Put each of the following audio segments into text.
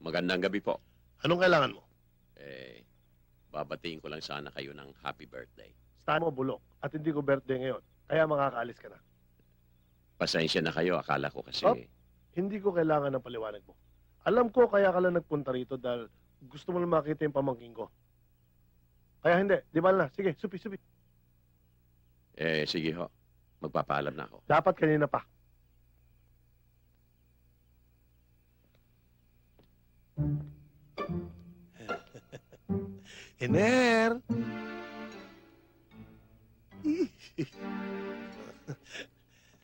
Magandang gabi po. Anong kailangan mo? Babatiin ko lang sana kayo ng happy birthday. Staan mo bulok at hindi ko birthday ngayon. Kaya makakaalis ka na. Pasensya na kayo, akala ko kasi... Op. Hindi ko kailangan ng paliwanag mo. Alam ko kaya ka lang nagpunta rito dahil gusto mo lang makita yung pamangking ko. Kaya hindi. Di ba na? Sige, supi. Sige ho. Magpapaalam na ako. Dapat kanina pa. Iner!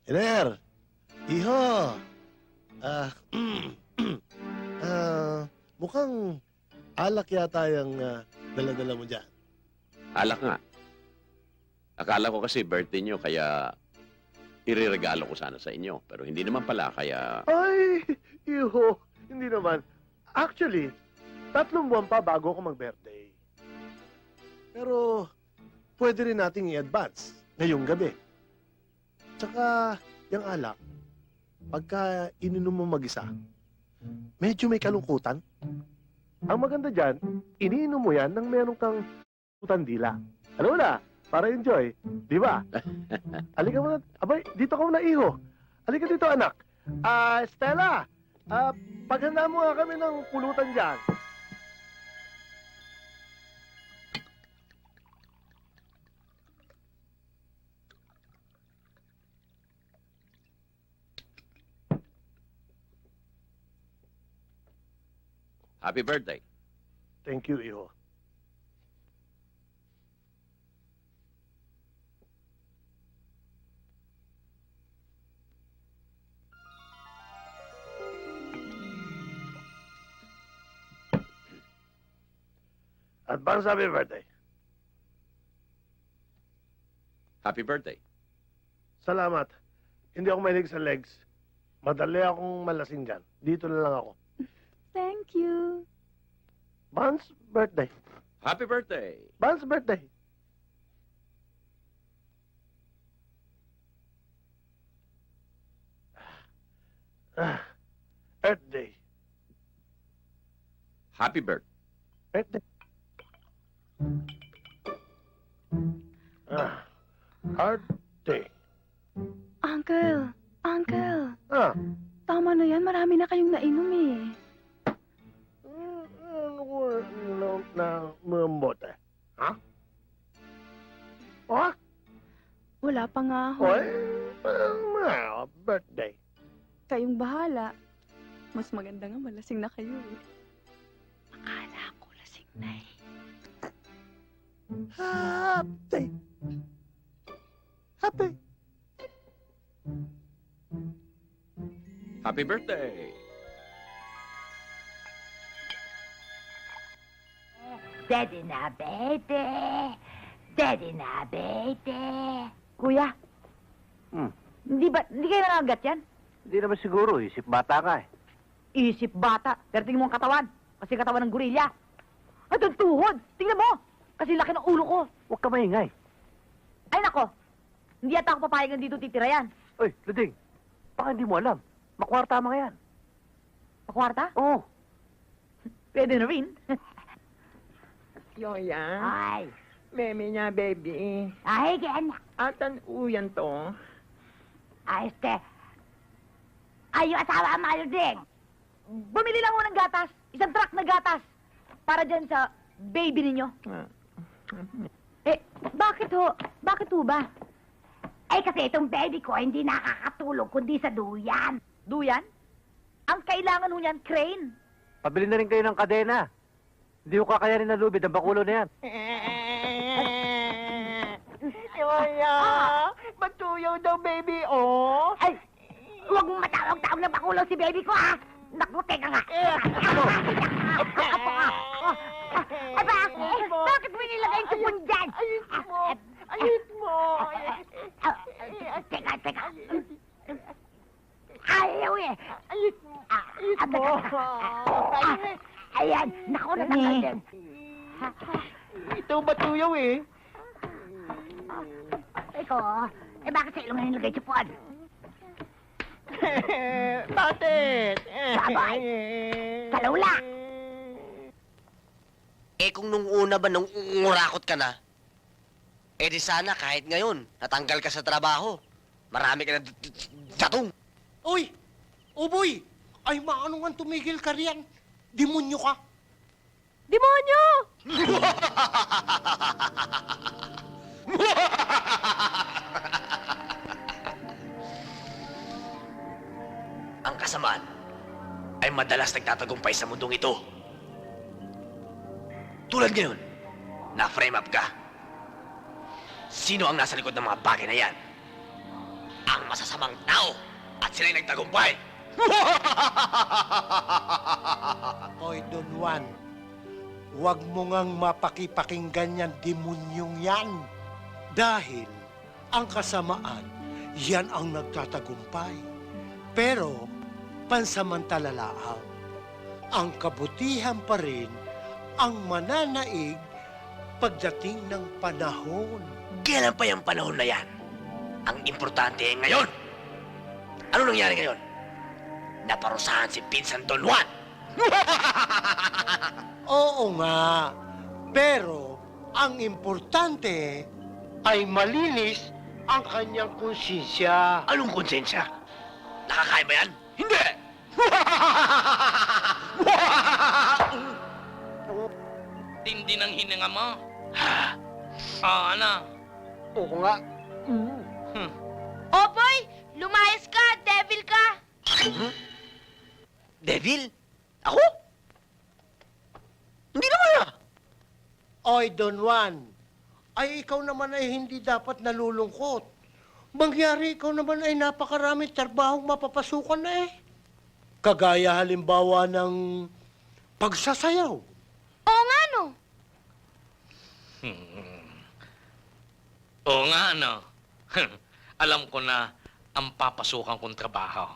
Iner! Iho! Mukhang alak yata yung dala-dala mo dyan. Alak nga. Akala ko kasi birthday nyo, kaya ireregalo ko sana sa inyo. Pero hindi naman pala, kaya... Ay! Iho! Hindi naman. Actually, 3 buwan pa bago ako mag-birthday. Pero, pwede rin nating i-advance ngayong gabi. Tsaka, yung alak, pagka ininom mo mag-isa, medyo may kalungkutan. Ang maganda dyan, iniinom mo yan nang meron kang utandila. Alam mo na, para enjoy. Di ba? Halika mo na. Abay, dito ka muna, iho. Halika dito, anak. Stella, paghanda mo nga kami ng pulutan dyan. Happy birthday. Thank you, iho. Advance happy birthday. Happy birthday. Salamat. Hindi ako mahilig sa legs. Madali akong malasing dyan. Dito na lang ako. Thank you. Vance birthday. Happy birthday. Vance birthday. Earth Day. Happy birthday. Earth Day. Earth Day. Uncle, tama na yan. Marami na kayong nainom eh. Ano ko na mambote? Ha? Ha? Wala pa nga ho. Hoy, birthday. Kayong bahala. Mas maganda nga malasing na kayo eh. Akala ko lasing na eh. Happy. Happy. Happy birthday. Daddy na, baby. Daddy na, baby. Kuya, hindi kayo nangagat yan? Hindi naman siguro, isip bata ka eh. Isip bata. Pero tingnan mo ang katawan. Kasi katawan ng gorilla. At ang tuhod. Tingnan mo. Kasi laki ng ulo ko. Huwag ka maingay. Ay, nako. Hindi yata ako papayag na dito titira yan. Uy, Luding, baka hindi mo alam. Makwarta mga yan. Pakwarta? Oo. Pwede na rin. Yoya, Ay. meme niya, baby. Ay, kaya Atan uyan to. Ay, ay, yung asawa mayo din. Bumili lang ho ng gatas. Isang truck na gatas. Para dyan sa baby ninyo. Eh, bakit ho? Bakit ho ba? Eh, kasi itong baby ko hindi nakakatulog kundi sa duyan. Duyan? Ang kailangan ho niyan, crane. Pabili na rin kayo ng kadena. Hindi ko kakayanin na lubid ang bakulo na yan. Yoya, matuyaw daw, baby, oh. Ay, huwag mong matawag-tawag na bakulo si baby ko, ha? Naku, teka nga. Bakit mo nilagay yung tupon dyan? Ayos mo. Ayos mo. Teka. Ayaw eh. Ayos mo. Ayos mo. Ayan, naku, natakal din. Ito matuyaw eh. Eko, bakit sa ilong na nilagay tupon? Bakit? Sabay. Sa lula. Eh kung nung una ba, nung ngurakot ka na, eh di sana kahit ngayon, natanggal ka sa trabaho. Marami ka na datong. Uy! Uboy! Ay, maano nga tumigil ka riyan? Demonyo ka! Demonyo! Ang kasamaan ay madalas nagtatagumpay sa mundong ito. Tulad ngayon, na-frame up ka. Sino ang nasa likod ng mga bagay na yan? Ang masasamang tao at sila'y nagtagumpay. Oy, Don Juan, huwag mo ngang mapakipakinggan yan, demonyong yan. Dahil ang kasamaan, yan ang nagtatagumpay. Pero, pansamantala lang. Ang kabutihan pa rin ang mananaig pagdating ng panahon. Kailan pa yung panahon na yan? Ang importante ay ngayon. Ano nangyari ngayon? Naparusahan si Vincent Don Juan. Oo nga, pero ang importante ay malinis ang kanyang konsensya. Anong konsensya? Nakakain ba yan? Hindi! Tindi ng hininga mo. Ha? Ano? Oo nga. Opoy, lumayas ka, devil ka. Devil? Ako? Hindi naman ah. Oy, Don Juan, ay ikaw naman ay hindi dapat nalulungkot. Mangyari ikaw naman ay napakaraming trabahong mapapasukan na eh. Kagaya halimbawa ng pagsasayaw. Oo nga, no? Oo nga, ano? Alam ko na ang papasukan kong trabaho.